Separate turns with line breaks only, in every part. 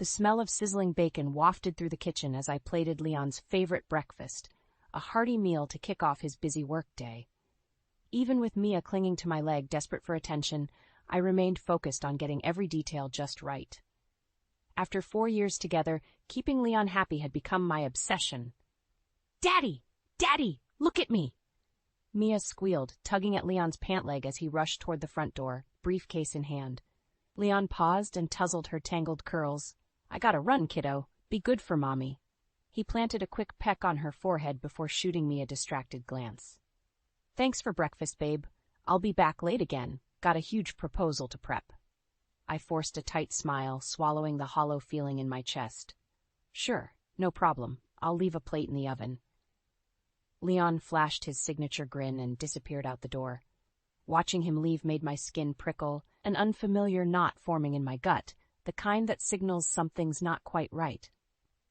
The smell of sizzling bacon wafted through the kitchen as I plated Leon's favorite breakfast, a hearty meal to kick off his busy workday. Even with Mia clinging to my leg, desperate for attention, I remained focused on getting every detail just right. After 4 years together, keeping Leon happy had become my obsession. "Daddy! Daddy! Look at me!" Mia squealed, tugging at Leon's pant leg as he rushed toward the front door, briefcase in hand. Leon paused and tousled her tangled curls. "I gotta run, kiddo. Be good for Mommy." He planted a quick peck on her forehead before shooting me a distracted glance. "Thanks for breakfast, babe. I'll be back late again. Got a huge proposal to prep." I forced a tight smile, swallowing the hollow feeling in my chest. "Sure, no problem. I'll leave a plate in the oven." Leon flashed his signature grin and disappeared out the door. Watching him leave made my skin prickle, an unfamiliar knot forming in my gut, the kind that signals something's not quite right.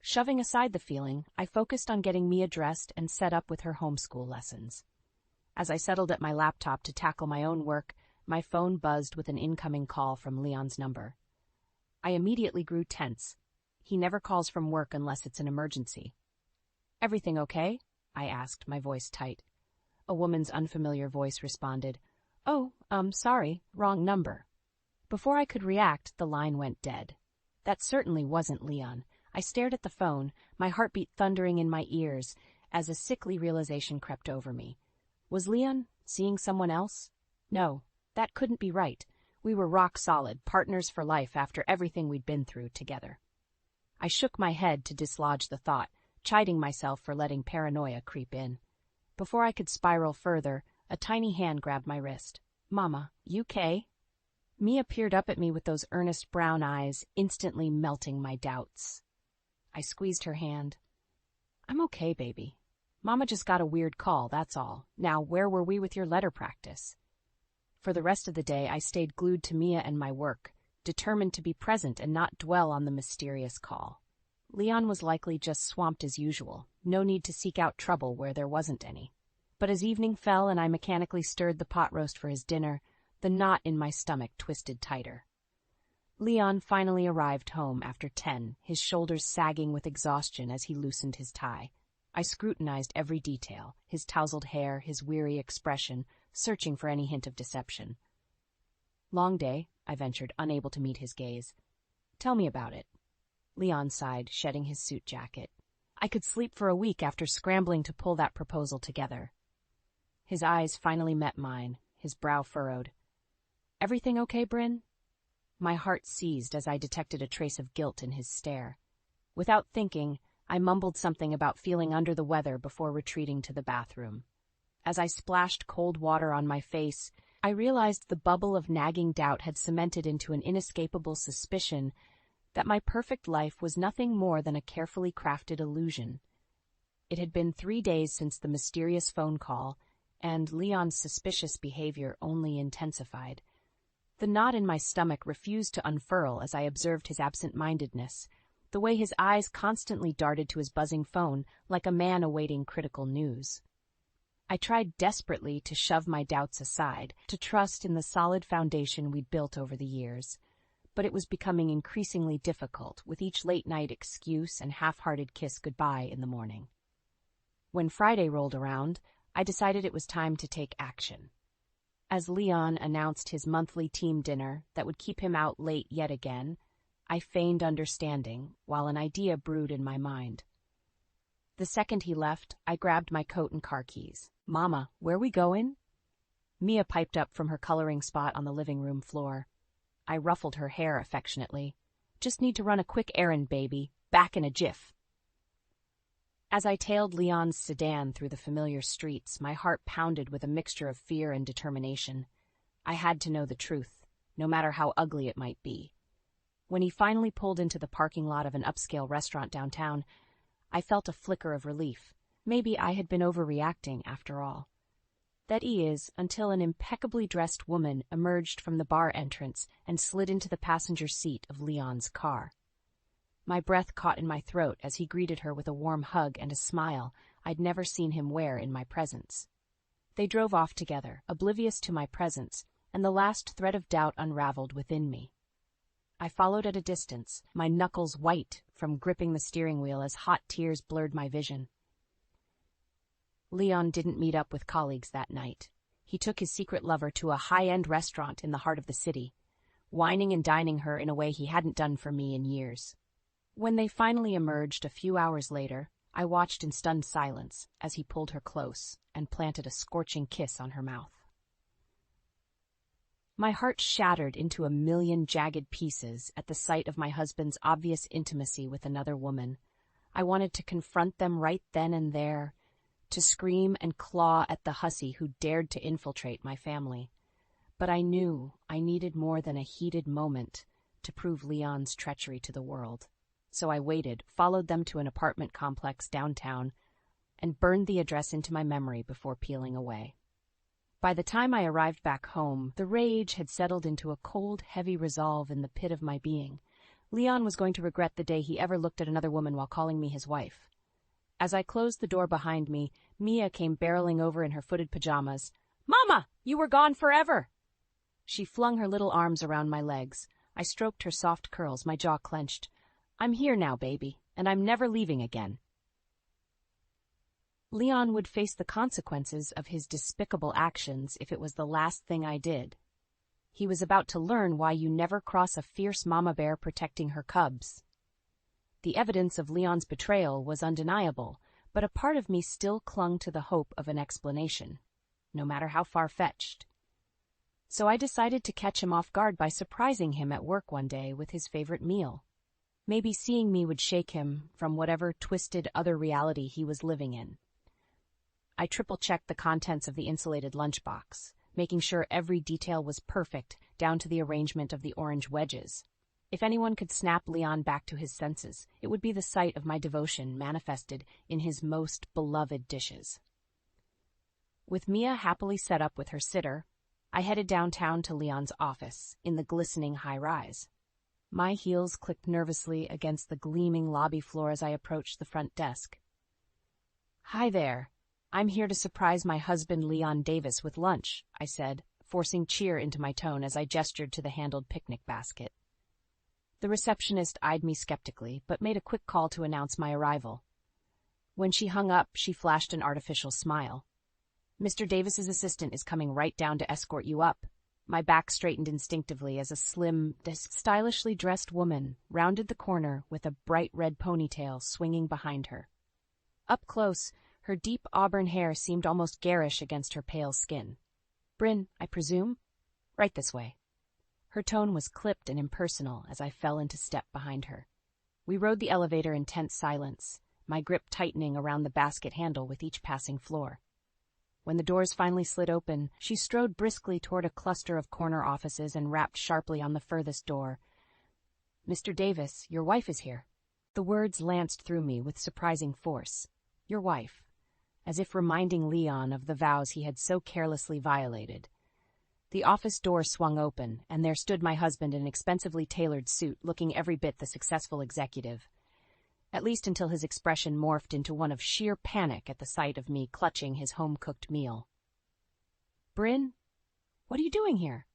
Shoving aside the feeling, I focused on getting Mia dressed and set up with her homeschool lessons. As I settled at my laptop to tackle my own work, my phone buzzed with an incoming call from Leon's number. I immediately grew tense. He never calls from work unless it's an emergency. "Everything okay?" I asked, my voice tight. A woman's unfamiliar voice responded, "Oh, sorry, wrong number." Before I could react, the line went dead. That certainly wasn't Leon. I stared at the phone, my heartbeat thundering in my ears, as a sickly realization crept over me. Was Leon seeing someone else? No, that couldn't be right. We were rock solid, partners for life after everything we'd been through together. I shook my head to dislodge the thought, chiding myself for letting paranoia creep in. Before I could spiral further, a tiny hand grabbed my wrist. "Mama, you 'kay?" Mia peered up at me with those earnest brown eyes, instantly melting my doubts. I squeezed her hand. "I'm okay, baby. Mama just got a weird call, that's all. Now, where were we with your letter practice?" For the rest of the day, I stayed glued to Mia and my work, determined to be present and not dwell on the mysterious call. Leon was likely just swamped as usual, no need to seek out trouble where there wasn't any. But as evening fell and I mechanically stirred the pot roast for his dinner, the knot in my stomach twisted tighter. Leon finally arrived home after 10, his shoulders sagging with exhaustion as he loosened his tie. I scrutinized every detail, his tousled hair, his weary expression, searching for any hint of deception. "Long day," I ventured, unable to meet his gaze. "Tell me about it." Leon sighed, shedding his suit jacket. "I could sleep for a week after scrambling to pull that proposal together." His eyes finally met mine, his brow furrowed. "Everything okay, Bryn?" My heart seized as I detected a trace of guilt in his stare. Without thinking, I mumbled something about feeling under the weather before retreating to the bathroom. As I splashed cold water on my face, I realized the bubble of nagging doubt had cemented into an inescapable suspicion that my perfect life was nothing more than a carefully crafted illusion. It had been 3 days since the mysterious phone call, and Leon's suspicious behavior only intensified. The knot in my stomach refused to unfurl as I observed his absent-mindedness, the way his eyes constantly darted to his buzzing phone like a man awaiting critical news. I tried desperately to shove my doubts aside, to trust in the solid foundation we'd built over the years. But it was becoming increasingly difficult with each late-night excuse and half-hearted kiss goodbye in the morning. When Friday rolled around, I decided it was time to take action. As Leon announced his monthly team dinner that would keep him out late yet again, I feigned understanding while an idea brewed in my mind. The second he left, I grabbed my coat and car keys. "Mama, where we going?" Mia piped up from her coloring spot on the living room floor. I ruffled her hair affectionately. "Just need to run a quick errand, baby. Back in a jiff." As I tailed Leon's sedan through the familiar streets, my heart pounded with a mixture of fear and determination. I had to know the truth, no matter how ugly it might be. When he finally pulled into the parking lot of an upscale restaurant downtown, I felt a flicker of relief. Maybe I had been overreacting after all. That is, until an impeccably dressed woman emerged from the bar entrance and slid into the passenger seat of Leon's car. My breath caught in my throat as he greeted her with a warm hug and a smile I'd never seen him wear in my presence. They drove off together, oblivious to my presence, and the last thread of doubt unraveled within me. I followed at a distance, my knuckles white from gripping the steering wheel as hot tears blurred my vision. Leon didn't meet up with colleagues that night. He took his secret lover to a high-end restaurant in the heart of the city, wining and dining her in a way he hadn't done for me in years. When they finally emerged a few hours later, I watched in stunned silence as he pulled her close and planted a scorching kiss on her mouth. My heart shattered into a million jagged pieces at the sight of my husband's obvious intimacy with another woman. I wanted to confront them right then and there, to scream and claw at the hussy who dared to infiltrate my family. But I knew I needed more than a heated moment to prove Leon's treachery to the world. So I waited, followed them to an apartment complex downtown, and burned the address into my memory before peeling away. By the time I arrived back home, the rage had settled into a cold, heavy resolve in the pit of my being. Leon was going to regret the day he ever looked at another woman while calling me his wife. As I closed the door behind me, Mia came barreling over in her footed pajamas. "Mama, you were gone forever!" She flung her little arms around my legs. I stroked her soft curls, my jaw clenched. "I'm here now, baby, and I'm never leaving again." Leon would face the consequences of his despicable actions if it was the last thing I did. He was about to learn why you never cross a fierce mama bear protecting her cubs. The evidence of Leon's betrayal was undeniable, but a part of me still clung to the hope of an explanation, no matter how far-fetched. So I decided to catch him off guard by surprising him at work one day with his favorite meal. Maybe seeing me would shake him from whatever twisted other reality he was living in. I triple-checked the contents of the insulated lunchbox, making sure every detail was perfect, down to the arrangement of the orange wedges. If anyone could snap Leon back to his senses, it would be the sight of my devotion manifested in his most beloved dishes. With Mia happily set up with her sitter, I headed downtown to Leon's office, in the glistening high-rise. My heels clicked nervously against the gleaming lobby floor as I approached the front desk. "Hi there. I'm here to surprise my husband Leon Davis with lunch," I said, forcing cheer into my tone as I gestured to the handled picnic basket. The receptionist eyed me skeptically, but made a quick call to announce my arrival. When she hung up, she flashed an artificial smile. "Mr. Davis's assistant is coming right down to escort you up." My back straightened instinctively as a slim, stylishly dressed woman rounded the corner with a bright red ponytail swinging behind her. Up close, her deep auburn hair seemed almost garish against her pale skin. "Bryn, I presume? Right this way." Her tone was clipped and impersonal as I fell into step behind her. We rode the elevator in tense silence, my grip tightening around the basket handle with each passing floor. When the doors finally slid open, she strode briskly toward a cluster of corner offices and rapped sharply on the furthest door. "Mr. Davis, your wife is here." The words lanced through me with surprising force. Your wife, as if reminding Leon of the vows he had so carelessly violated. The office door swung open, and there stood my husband in an expensively tailored suit, looking every bit the successful executive. At least until his expression morphed into one of sheer panic at the sight of me clutching his home-cooked meal. "Bryn, what are you doing here?"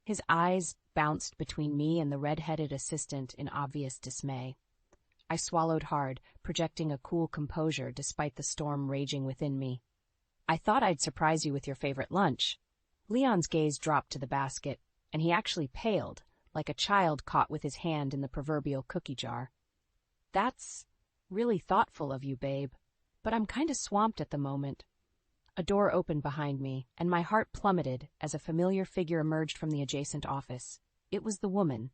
His eyes bounced between me and the red-headed assistant in obvious dismay. I swallowed hard, projecting a cool composure despite the storm raging within me. "I thought I'd surprise you with your favorite lunch." Leon's gaze dropped to the basket, and he actually paled, like a child caught with his hand in the proverbial cookie jar. "That's really thoughtful of you, babe, but I'm kinda swamped at the moment." A door opened behind me, and my heart plummeted as a familiar figure emerged from the adjacent office. It was the woman,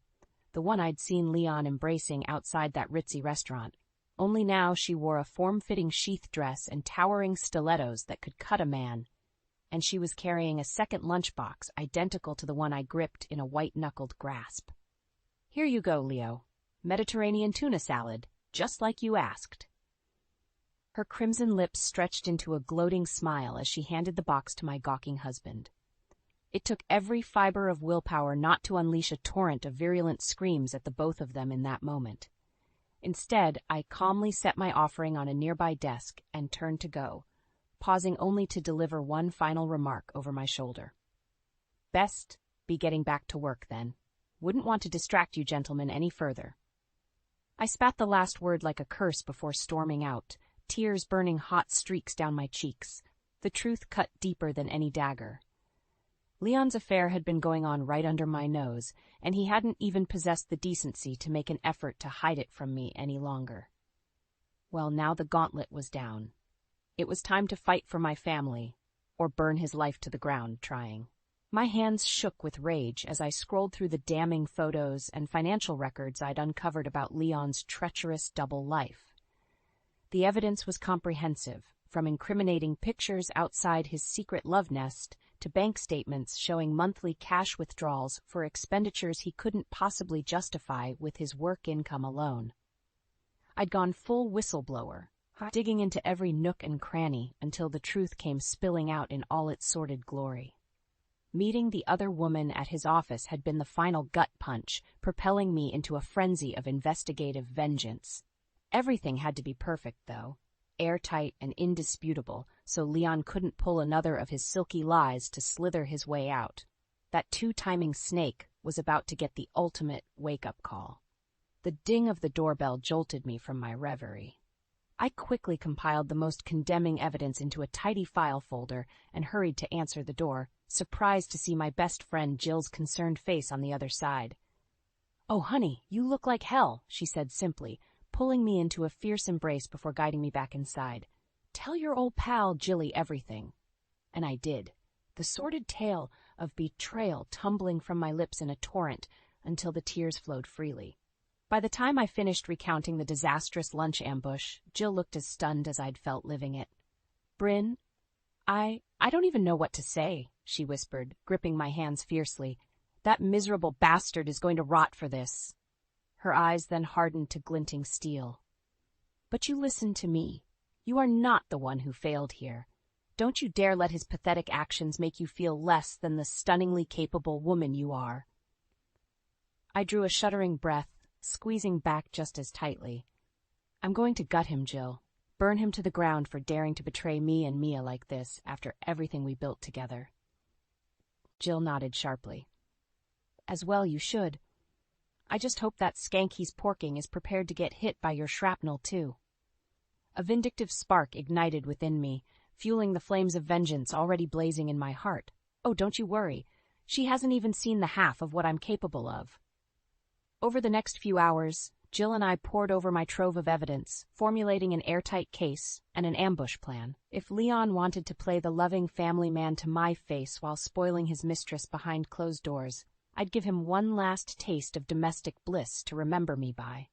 the one I'd seen Leon embracing outside that ritzy restaurant. Only now she wore a form-fitting sheath dress and towering stilettos that could cut a man, and she was carrying a second lunchbox identical to the one I gripped in a white-knuckled grasp. "Here you go, Leo. Mediterranean tuna salad, just like you asked." Her crimson lips stretched into a gloating smile as she handed the box to my gawking husband. It took every fiber of willpower not to unleash a torrent of virulent screams at the both of them in that moment. Instead, I calmly set my offering on a nearby desk and turned to go, pausing only to deliver one final remark over my shoulder. "Best be getting back to work, then." Wouldn't want to distract you gentlemen any further. I spat the last word like a curse before storming out, tears burning hot streaks down my cheeks. The truth cut deeper than any dagger. Leon's affair had been going on right under my nose, and he hadn't even possessed the decency to make an effort to hide it from me any longer. Well, now the gauntlet was down. It was time to fight for my family, or burn his life to the ground trying. My hands shook with rage as I scrolled through the damning photos and financial records I'd uncovered about Leon's treacherous double life. The evidence was comprehensive, from incriminating pictures outside his secret love nest to bank statements showing monthly cash withdrawals for expenditures he couldn't possibly justify with his work income alone. I'd gone full whistleblower, digging into every nook and cranny until the truth came spilling out in all its sordid glory. Meeting the other woman at his office had been the final gut punch, propelling me into a frenzy of investigative vengeance. Everything had to be perfect, though, airtight and indisputable, so Leon couldn't pull another of his silky lies to slither his way out. That two-timing snake was about to get the ultimate wake-up call. The ding of the doorbell jolted me from my reverie. I quickly compiled the most condemning evidence into a tidy file folder and hurried to answer the door, surprised to see my best friend Jill's concerned face on the other side. "Oh, honey, you look like hell," she said simply, pulling me into a fierce embrace before guiding me back inside. "Tell your old pal Jilly everything." And I did, the sordid tale of betrayal tumbling from my lips in a torrent until the tears flowed freely. By the time I finished recounting the disastrous lunch ambush, Jill looked as stunned as I'd felt living it. "Bryn, I don't even know what to say," she whispered, gripping my hands fiercely. "That miserable bastard is going to rot for this." Her eyes then hardened to glinting steel. "But you listen to me. You are not the one who failed here. Don't you dare let his pathetic actions make you feel less than the stunningly capable woman you are." I drew a shuddering breath, squeezing back just as tightly. "I'm going to gut him, Jill. Burn him to the ground for daring to betray me and Mia like this after everything we built together." Jill nodded sharply. "As well you should. I just hope that skank he's porking is prepared to get hit by your shrapnel, too." A vindictive spark ignited within me, fueling the flames of vengeance already blazing in my heart. Oh, don't you worry. She hasn't even seen the half of what I'm capable of. Over the next few hours, Jill and I pored over my trove of evidence, formulating an airtight case and an ambush plan. If Leon wanted to play the loving family man to my face while spoiling his mistress behind closed doors, I'd give him one last taste of domestic bliss to remember me by.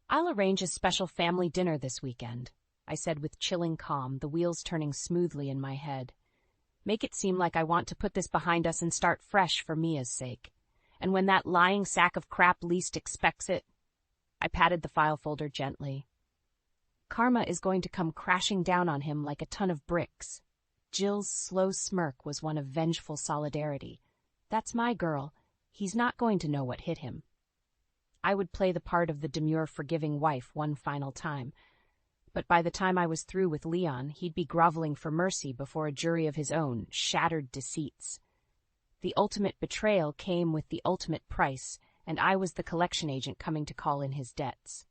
"I'll arrange a special family dinner this weekend," I said with chilling calm, the wheels turning smoothly in my head. "Make it seem like I want to put this behind us and start fresh for Mia's sake. And when that lying sack of crap least expects it..." I patted the file folder gently. "Karma is going to come crashing down on him like a ton of bricks." Jill's slow smirk was one of vengeful solidarity. "That's my girl. He's not going to know what hit him." I would play the part of the demure, forgiving wife one final time. But by the time I was through with Leon, he'd be groveling for mercy before a jury of his own shattered deceits. The ultimate betrayal came with the ultimate price, and I was the collection agent coming to call in his debts.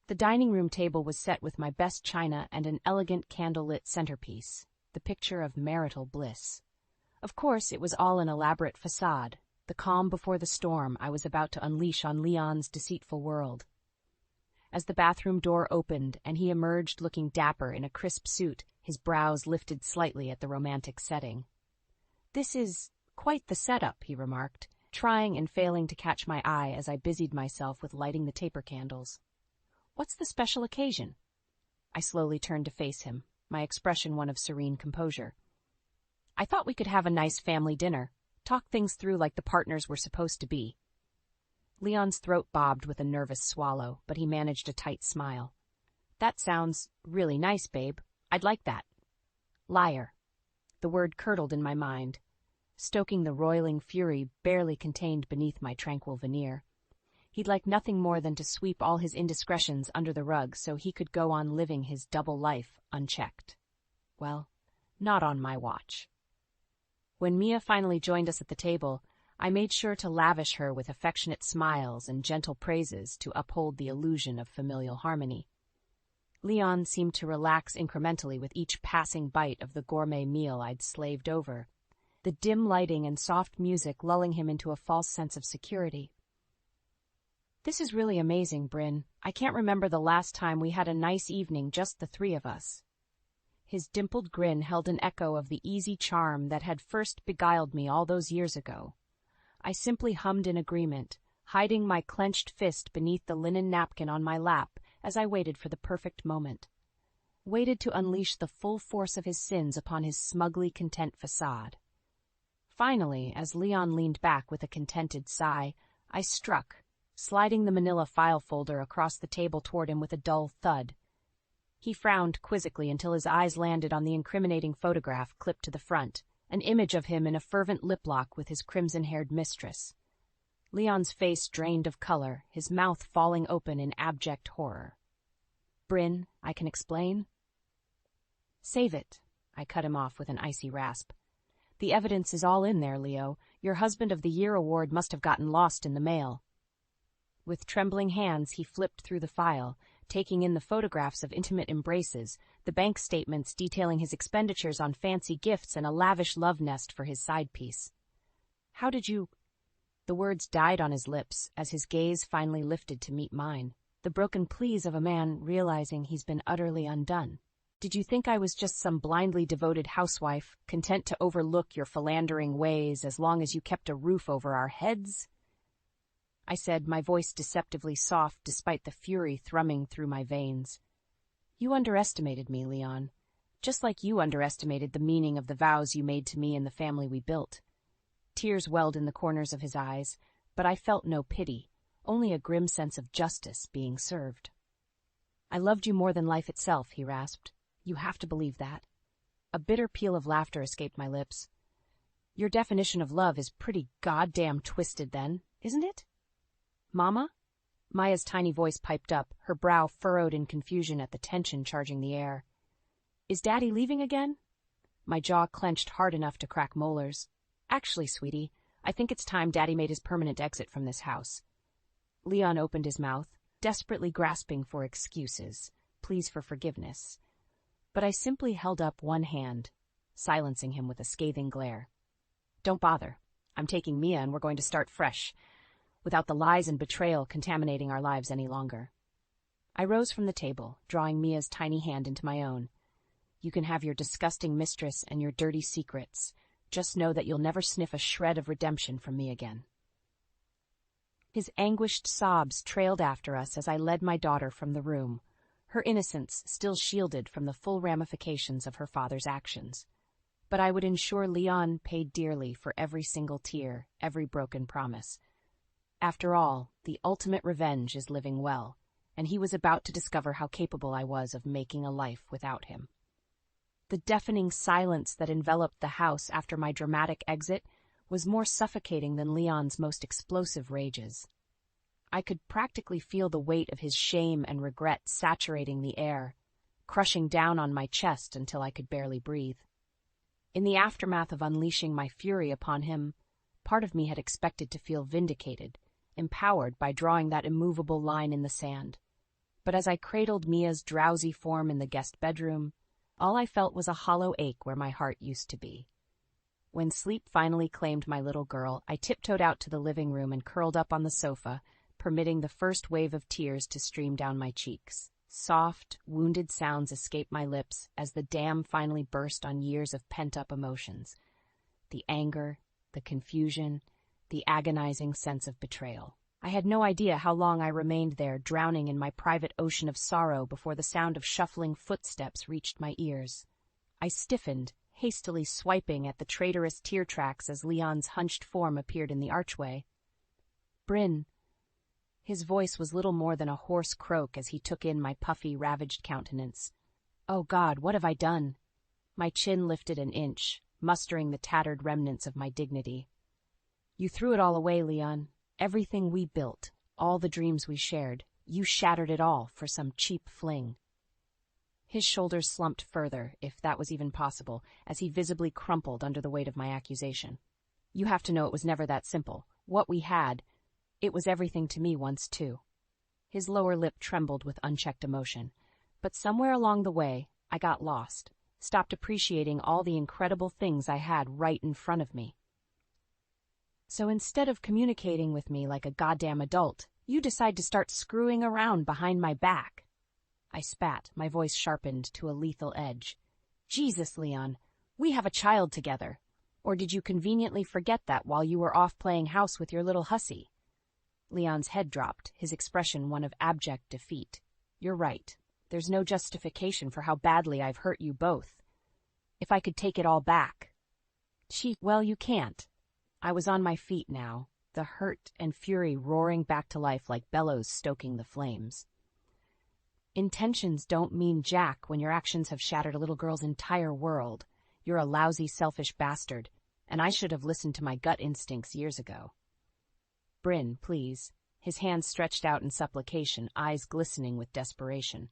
The dining room table was set with my best china and an elegant candlelit centerpiece, the picture of marital bliss. Of course, it was all an elaborate facade, the calm before the storm I was about to unleash on Leon's deceitful world. As the bathroom door opened and he emerged looking dapper in a crisp suit, his brows lifted slightly at the romantic setting. "This is quite the setup," he remarked, trying and failing to catch my eye as I busied myself with lighting the taper candles. "What's the special occasion?" I slowly turned to face him, my expression one of serene composure. "I thought we could have a nice family dinner, talk things through like the partners we're supposed to be." Leon's throat bobbed with a nervous swallow, but he managed a tight smile. "That sounds really nice, babe. I'd like that." Liar. The word curdled in my mind, stoking the roiling fury barely contained beneath my tranquil veneer. He'd like nothing more than to sweep all his indiscretions under the rug so he could go on living his double life unchecked. Well, not on my watch. When Mia finally joined us at the table, I made sure to lavish her with affectionate smiles and gentle praises to uphold the illusion of familial harmony. Leon seemed to relax incrementally with each passing bite of the gourmet meal I'd slaved over, the dim lighting and soft music lulling him into a false sense of security. "This is really amazing, Bryn. I can't remember the last time we had a nice evening, just the three of us." His dimpled grin held an echo of the easy charm that had first beguiled me all those years ago. I simply hummed in agreement, hiding my clenched fist beneath the linen napkin on my lap as I waited for the perfect moment. Waited to unleash the full force of his sins upon his smugly content facade. Finally, as Leon leaned back with a contented sigh, I struck, sliding the manila file folder across the table toward him with a dull thud. He frowned quizzically until his eyes landed on the incriminating photograph clipped to the front, an image of him in a fervent lip lock with his crimson-haired mistress. Leon's face drained of color, his mouth falling open in abject horror. "Bryn, I can explain." "Save it," I cut him off with an icy rasp. "The evidence is all in there, Leo. Your Husband of the Year award must have gotten lost in the mail." With trembling hands, he flipped through the file, taking in the photographs of intimate embraces, the bank statements detailing his expenditures on fancy gifts and a lavish love nest for his side piece. "How did you—" The words died on his lips as his gaze finally lifted to meet mine, the broken pleas of a man realizing he's been utterly undone. "Did you think I was just some blindly devoted housewife, content to overlook your philandering ways as long as you kept a roof over our heads?" I said, my voice deceptively soft despite the fury thrumming through my veins. "You underestimated me, Leon, just like you underestimated the meaning of the vows you made to me and the family we built." Tears welled in the corners of his eyes, but I felt no pity, only a grim sense of justice being served. "I loved you more than life itself," he rasped. "You have to believe that." A bitter peal of laughter escaped my lips. "Your definition of love is pretty goddamn twisted then, isn't it?" "Mama?" Maya's tiny voice piped up, her brow furrowed in confusion at the tension charging the air. "Is Daddy leaving again?" My jaw clenched hard enough to crack molars. "Actually, sweetie, I think it's time Daddy made his permanent exit from this house." Leon opened his mouth, desperately grasping for excuses, pleas for forgiveness. But I simply held up one hand, silencing him with a scathing glare. "Don't bother. I'm taking Mia and we're going to start fresh, without the lies and betrayal contaminating our lives any longer." I rose from the table, drawing Mia's tiny hand into my own. "You can have your disgusting mistress and your dirty secrets. Just know that you'll never sniff a shred of redemption from me again." His anguished sobs trailed after us as I led my daughter from the room, her innocence still shielded from the full ramifications of her father's actions. But I would ensure Leon paid dearly for every single tear, every broken promise. After all, the ultimate revenge is living well, and he was about to discover how capable I was of making a life without him. The deafening silence that enveloped the house after my dramatic exit was more suffocating than Leon's most explosive rages. I could practically feel the weight of his shame and regret saturating the air, crushing down on my chest until I could barely breathe. In the aftermath of unleashing my fury upon him, part of me had expected to feel vindicated, empowered by drawing that immovable line in the sand. But as I cradled Mia's drowsy form in the guest bedroom, all I felt was a hollow ache where my heart used to be. When sleep finally claimed my little girl, I tiptoed out to the living room and curled up on the sofa, permitting the first wave of tears to stream down my cheeks. Soft, wounded sounds escaped my lips as the dam finally burst on years of pent-up emotions. The anger, the confusion, the agonizing sense of betrayal. I had no idea how long I remained there, drowning in my private ocean of sorrow before the sound of shuffling footsteps reached my ears. I stiffened, hastily swiping at the traitorous tear tracks as Leon's hunched form appeared in the archway. "Bryn." His voice was little more than a hoarse croak as he took in my puffy, ravaged countenance. "Oh God, what have I done?" My chin lifted an inch, mustering the tattered remnants of my dignity. "You threw it all away, Leon. Everything we built, all the dreams we shared, you shattered it all for some cheap fling." His shoulders slumped further, if that was even possible, as he visibly crumpled under the weight of my accusation. You have to know it was never that simple. What we had, it was everything to me once, too. His lower lip trembled with unchecked emotion. But somewhere along the way, I got lost, stopped appreciating all the incredible things I had right in front of me. So instead of communicating with me like a goddamn adult, you decide to start screwing around behind my back. I spat, my voice sharpened to a lethal edge. Jesus, Leon, we have a child together. Or did you conveniently forget that while you were off playing house with your little hussy? Leon's head dropped, his expression one of abject defeat. You're right. There's no justification for how badly I've hurt you both. If I could take it all back. Well, you can't. I was on my feet now, the hurt and fury roaring back to life like bellows stoking the flames. Intentions don't mean jack when your actions have shattered a little girl's entire world. You're a lousy, selfish bastard, and I should have listened to my gut instincts years ago. Bryn, please. His hands stretched out in supplication, eyes glistening with desperation.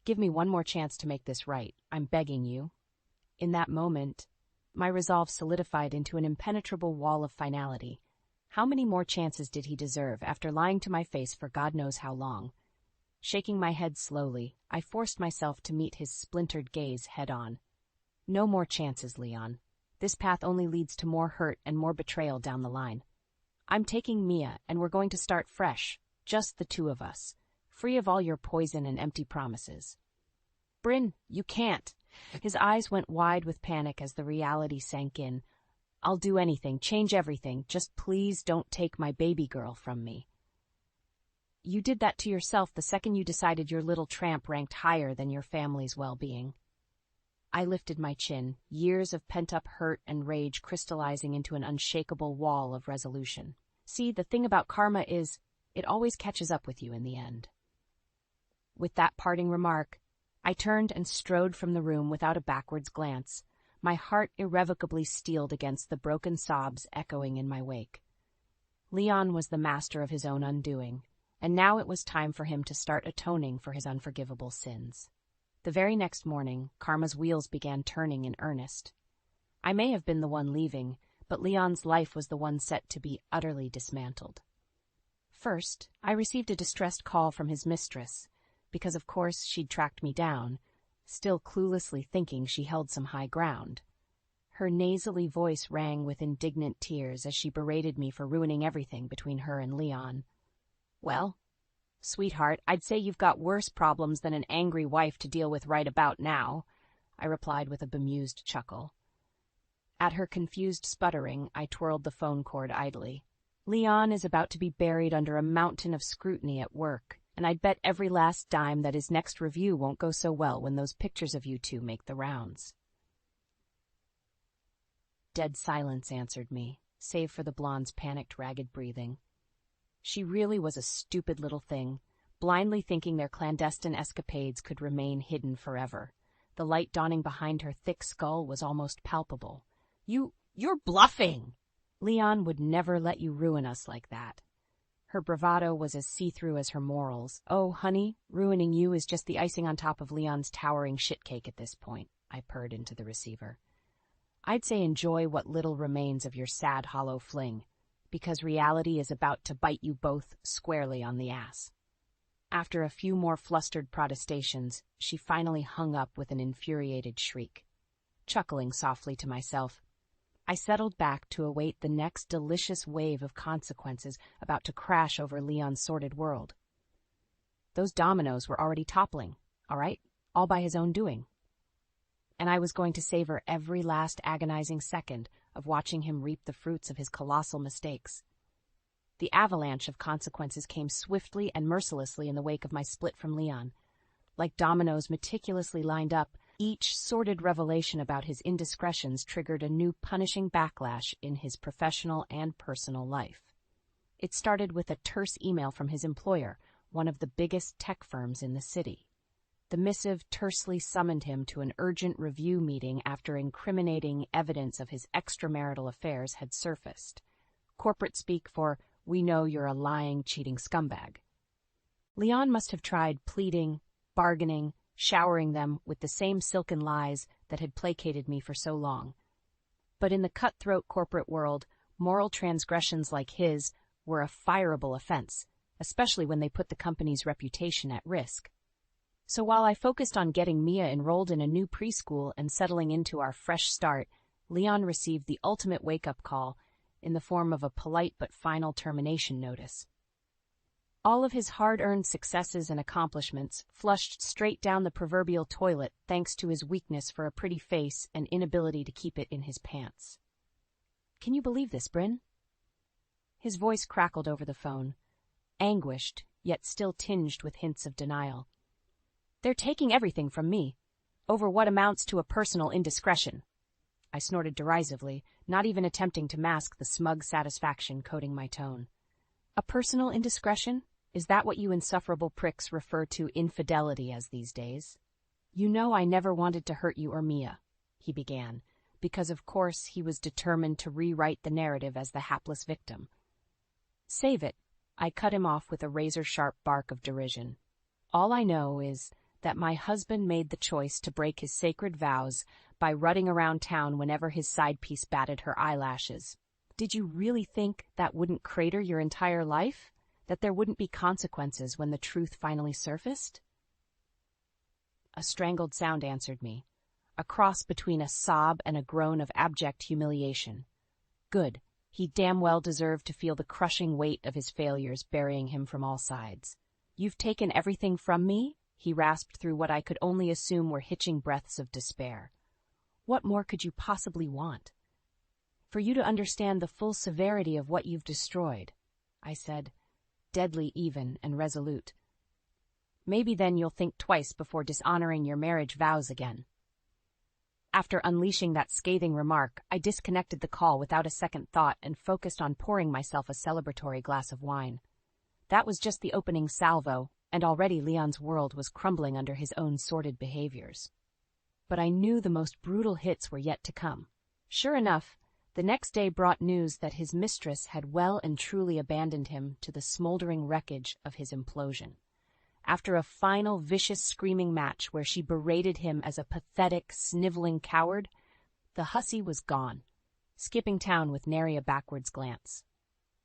Give me one more chance to make this right. I'm begging you. In that moment, my resolve solidified into an impenetrable wall of finality. How many more chances did he deserve after lying to my face for God knows how long? Shaking my head slowly, I forced myself to meet his splintered gaze head-on. No more chances, Leon. This path only leads to more hurt and more betrayal down the line. I'm taking Mia, and we're going to start fresh, just the two of us, free of all your poison and empty promises. Bryn, you can't. His eyes went wide with panic as the reality sank in. I'll do anything, change everything, just please don't take my baby girl from me. You did that to yourself the second you decided your little tramp ranked higher than your family's well-being. I lifted my chin, years of pent-up hurt and rage crystallizing into an unshakable wall of resolution. See, the thing about karma is, it always catches up with you in the end. With that parting remark, I turned and strode from the room without a backwards glance, my heart irrevocably steeled against the broken sobs echoing in my wake. Leon was the master of his own undoing, and now it was time for him to start atoning for his unforgivable sins. The very next morning, karma's wheels began turning in earnest. I may have been the one leaving, but Leon's life was the one set to be utterly dismantled. First, I received a distressed call from his mistress, because of course she'd tracked me down, still cluelessly thinking she held some high ground. Her nasally voice rang with indignant tears as she berated me for ruining everything between her and Leon. Well, sweetheart, I'd say you've got worse problems than an angry wife to deal with right about now, I replied with a bemused chuckle. At her confused sputtering, I twirled the phone cord idly. Leon is about to be buried under a mountain of scrutiny at work, and I'd bet every last dime that his next review won't go so well when those pictures of you two make the rounds. Dead silence answered me, save for the blonde's panicked, ragged breathing. She really was a stupid little thing, blindly thinking their clandestine escapades could remain hidden forever. The light dawning behind her thick skull was almost palpable. You're bluffing! Leon would never let you ruin us like that. Her bravado was as see-through as her morals. Oh, honey, ruining you is just the icing on top of Leon's towering shitcake at this point, I purred into the receiver. I'd say enjoy what little remains of your sad, hollow fling, because reality is about to bite you both squarely on the ass. After a few more flustered protestations, she finally hung up with an infuriated shriek. Chuckling softly to myself, I settled back to await the next delicious wave of consequences about to crash over Leon's sordid world. Those dominoes were already toppling, all right, all by his own doing. And I was going to savor every last agonizing second of watching him reap the fruits of his colossal mistakes. The avalanche of consequences came swiftly and mercilessly in the wake of my split from Leon. Like dominoes meticulously lined up, each sordid revelation about his indiscretions triggered a new punishing backlash in his professional and personal life. It started with a terse email from his employer, one of the biggest tech firms in the city. The missive tersely summoned him to an urgent review meeting after incriminating evidence of his extramarital affairs had surfaced. Corporate speak for, "We know you're a lying, cheating scumbag." Leon must have tried pleading, bargaining, showering them with the same silken lies that had placated me for so long. But in the cutthroat corporate world, Moral transgressions like his were a fireable offense, especially when they put the company's reputation at risk. So while I focused on getting Mia enrolled in a new preschool and settling into our fresh start, Leon received the ultimate wake-up call in the form of a polite but final termination notice. All of his hard-earned successes and accomplishments flushed straight down the proverbial toilet thanks to his weakness for a pretty face and inability to keep it in his pants. "Can you believe this, Bryn?" His voice crackled over the phone, anguished, yet still tinged with hints of denial. "They're taking everything from me, over what amounts to a personal indiscretion." I snorted derisively, not even attempting to mask the smug satisfaction coating my tone. "A personal indiscretion? Is that what you insufferable pricks refer to infidelity as these days?" "You know I never wanted to hurt you or Mia," he began, because of course he was determined to rewrite the narrative as the hapless victim. "Save it," I cut him off with a razor-sharp bark of derision. "All I know is that my husband made the choice to break his sacred vows by rutting around town whenever his side piece batted her eyelashes. Did you really think that wouldn't crater your entire life? That there wouldn't be consequences when the truth finally surfaced?" A strangled sound answered me, a cross between a sob and a groan of abject humiliation. Good. He damn well deserved to feel the crushing weight of his failures burying him from all sides. "You've taken everything from me?" he rasped through what I could only assume were hitching breaths of despair. "What more could you possibly want?" "For you to understand the full severity of what you've destroyed," I said, deadly even and resolute. "Maybe then you'll think twice before dishonoring your marriage vows again." After unleashing that scathing remark, I disconnected the call without a second thought and focused on pouring myself a celebratory glass of wine. That was just the opening salvo, and already Leon's world was crumbling under his own sordid behaviors. But I knew the most brutal hits were yet to come. Sure enough, the next day brought news that his mistress had well and truly abandoned him to the smoldering wreckage of his implosion. After a final vicious screaming match where she berated him as a pathetic, sniveling coward, the hussy was gone, skipping town with nary a backwards glance.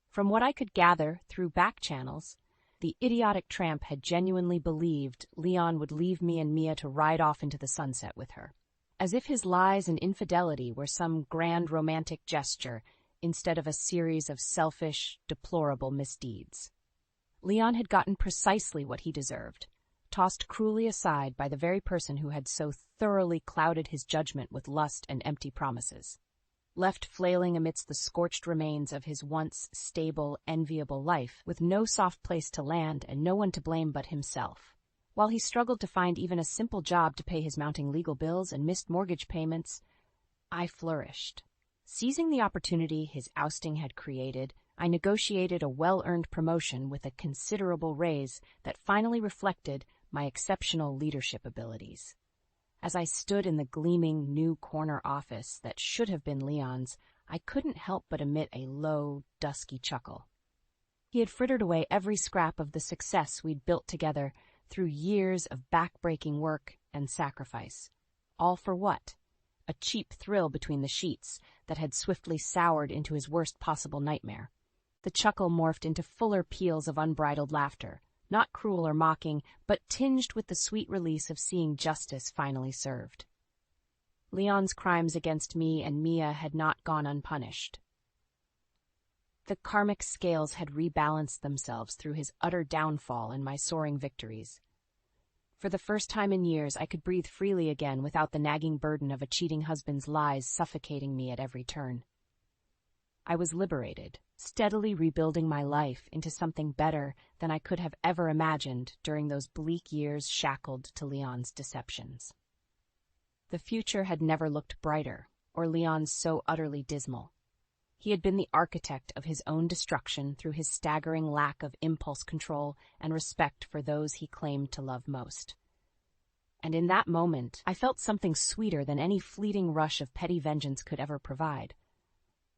From what I could gather through back channels, the idiotic tramp had genuinely believed Leon would leave me and Mia to ride off into the sunset with her, as if his lies and infidelity were some grand romantic gesture instead of a series of selfish, deplorable misdeeds. Leon had gotten precisely what he deserved, tossed cruelly aside by the very person who had so thoroughly clouded his judgment with lust and empty promises. Left flailing amidst the scorched remains of his once stable, enviable life, with no soft place to land and no one to blame but himself. While he struggled to find even a simple job to pay his mounting legal bills and missed mortgage payments, I flourished. Seizing the opportunity his ousting had created, I negotiated a well-earned promotion with a considerable raise that finally reflected my exceptional leadership abilities. As I stood in the gleaming new corner office that should have been Leon's, I couldn't help but emit a low, dusky chuckle. He had frittered away every scrap of the success we'd built together through years of back-breaking work and sacrifice. All for what? A cheap thrill between the sheets that had swiftly soured into his worst possible nightmare. The chuckle morphed into fuller peals of unbridled laughter, not cruel or mocking, but tinged with the sweet release of seeing justice finally served. Leon's crimes against me and Mia had not gone unpunished. The karmic scales had rebalanced themselves through his utter downfall and my soaring victories. For the first time in years, I could breathe freely again without the nagging burden of a cheating husband's lies suffocating me at every turn. I was liberated, steadily rebuilding my life into something better than I could have ever imagined during those bleak years shackled to Leon's deceptions. The future had never looked brighter, or Leon's so utterly dismal. He had been the architect of his own destruction through his staggering lack of impulse control and respect for those he claimed to love most. And in that moment, I felt something sweeter than any fleeting rush of petty vengeance could ever provide.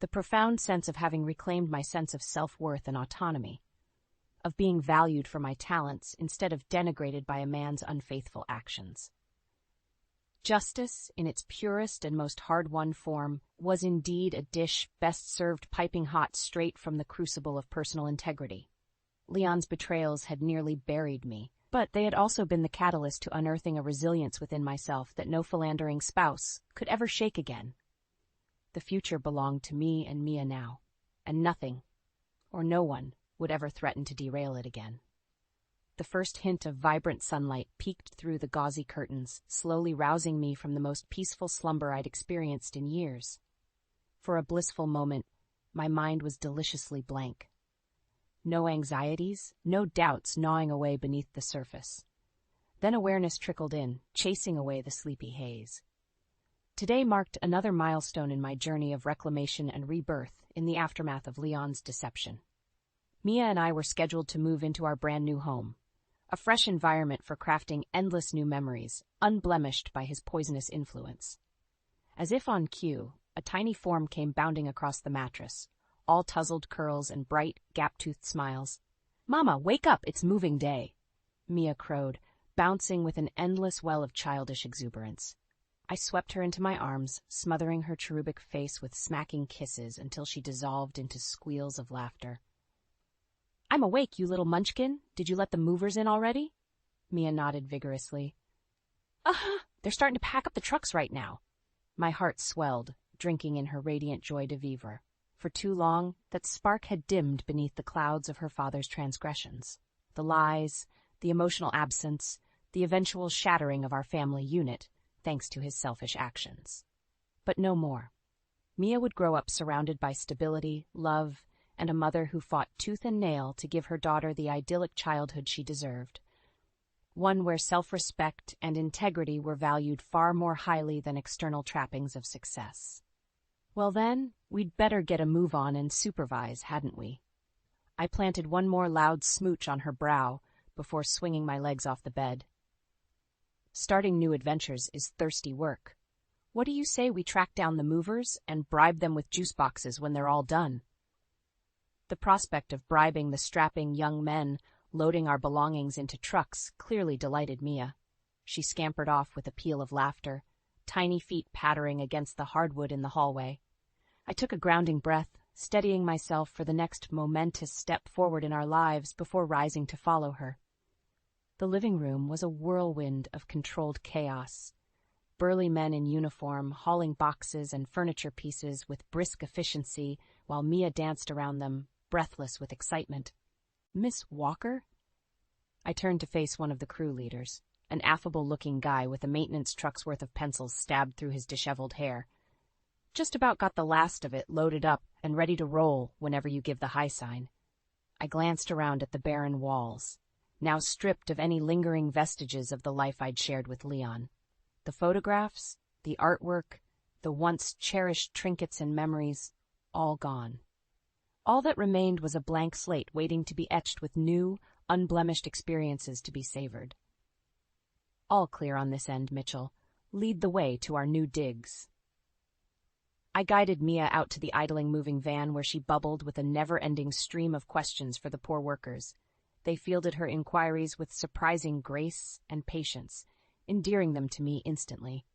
The profound sense of having reclaimed my sense of self-worth and autonomy, of being valued for my talents instead of denigrated by a man's unfaithful actions. Justice, in its purest and most hard-won form, was indeed a dish best served piping hot straight from the crucible of personal integrity. Leon's betrayals had nearly buried me, but they had also been the catalyst to unearthing a resilience within myself that no philandering spouse could ever shake again. The future belonged to me and Mia now, and nothing, or no one, would ever threaten to derail it again. The first hint of vibrant sunlight peeked through the gauzy curtains, slowly rousing me from the most peaceful slumber I'd experienced in years. For a blissful moment, my mind was deliciously blank. No anxieties, no doubts gnawing away beneath the surface. Then awareness trickled in, chasing away the sleepy haze. Today marked another milestone in my journey of reclamation and rebirth in the aftermath of Leon's deception. Mia and I were scheduled to move into our brand new home, a fresh environment for crafting endless new memories, unblemished by his poisonous influence. As if on cue, a tiny form came bounding across the mattress, all tousled curls and bright, gap-toothed smiles. "Mama, wake up, it's moving day," Mia crowed, bouncing with an endless well of childish exuberance. I swept her into my arms, smothering her cherubic face with smacking kisses until she dissolved into squeals of laughter. "I'm awake, you little munchkin. Did you let the movers in already?" Mia nodded vigorously. They're starting to pack up the trucks right now." My heart swelled, drinking in her radiant joie de vivre. For too long, that spark had dimmed beneath the clouds of her father's transgressions. The lies, the emotional absence, the eventual shattering of our family unit, thanks to his selfish actions. But no more. Mia would grow up surrounded by stability, love, and a mother who fought tooth and nail to give her daughter the idyllic childhood she deserved. One where self-respect and integrity were valued far more highly than external trappings of success. Well then, we'd better get a move on and supervise, hadn't we? I planted one more loud smooch on her brow before swinging my legs off the bed. Starting new adventures is thirsty work. What do you say we track down the movers and bribe them with juice boxes when they're all done? The prospect of bribing the strapping young men loading our belongings into trucks clearly delighted Mia. She scampered off with a peal of laughter, tiny feet pattering against the hardwood in the hallway. I took a grounding breath, steadying myself for the next momentous step forward in our lives before rising to follow her. The living room was a whirlwind of controlled chaos. Burly men in uniform hauling boxes and furniture pieces with brisk efficiency while Mia danced around them, breathless with excitement. "Miss Walker?" I turned to face one of the crew leaders, an affable-looking guy with a maintenance truck's worth of pencils stabbed through his disheveled hair. "Just about got the last of it loaded up and ready to roll whenever you give the high sign." I glanced around at the barren walls, now stripped of any lingering vestiges of the life I'd shared with Leon. The photographs, the artwork, the once cherished trinkets and memories, all gone. All that remained was a blank slate waiting to be etched with new, unblemished experiences to be savored. "All clear on this end, Mitchell. Lead the way to our new digs." I guided Mia out to the idling moving van where she bubbled with a never-ending stream of questions for the poor workers. They fielded her inquiries with surprising grace and patience, endearing them to me instantly.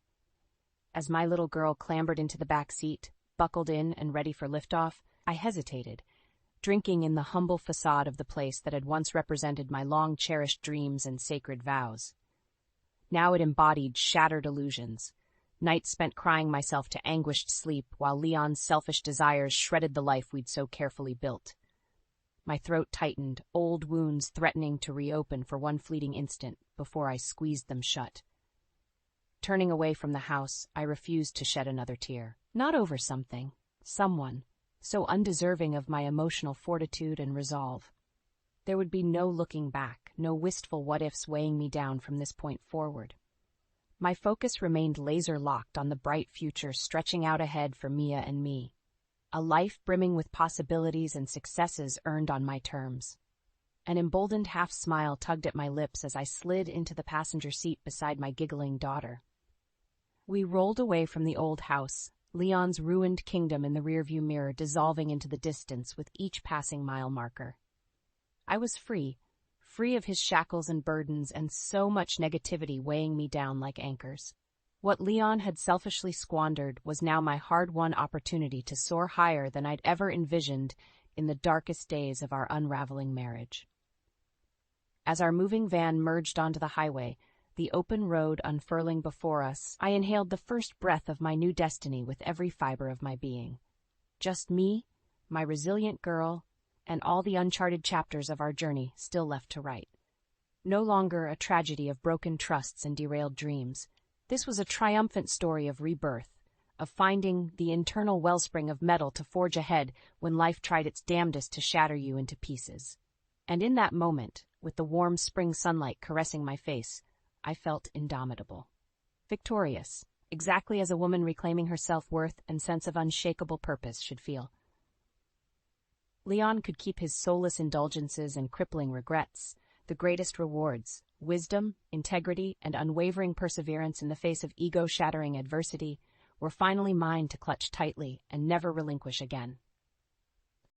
As my little girl clambered into the back seat, buckled in and ready for liftoff, I hesitated, drinking in the humble facade of the place that had once represented my long-cherished dreams and sacred vows. Now it embodied shattered illusions, nights spent crying myself to anguished sleep while Leon's selfish desires shredded the life we'd so carefully built. My throat tightened, old wounds threatening to reopen for one fleeting instant before I squeezed them shut. Turning away from the house, I refused to shed another tear. Not over something, someone, so undeserving of my emotional fortitude and resolve. There would be no looking back, no wistful what-ifs weighing me down from this point forward. My focus remained laser-locked on the bright future stretching out ahead for Mia and me. A life brimming with possibilities and successes earned on my terms. An emboldened half-smile tugged at my lips as I slid into the passenger seat beside my giggling daughter. We rolled away from the old house, Leon's ruined kingdom in the rearview mirror dissolving into the distance with each passing mile marker. I was free of his shackles and burdens and so much negativity weighing me down like anchors. What Leon had selfishly squandered was now my hard-won opportunity to soar higher than I'd ever envisioned in the darkest days of our unraveling marriage. As our moving van merged onto the highway, the open road unfurling before us, I inhaled the first breath of my new destiny with every fiber of my being. Just me, my resilient girl, and all the uncharted chapters of our journey still left to write. No longer a tragedy of broken trusts and derailed dreams. This was a triumphant story of rebirth, of finding the internal wellspring of metal to forge ahead when life tried its damnedest to shatter you into pieces. And in that moment, with the warm spring sunlight caressing my face, I felt indomitable. Victorious, exactly as a woman reclaiming her self-worth and sense of unshakable purpose should feel. Leon could keep his soulless indulgences and crippling regrets. The greatest rewards, wisdom, integrity, and unwavering perseverance in the face of ego-shattering adversity, were finally mine to clutch tightly and never relinquish again.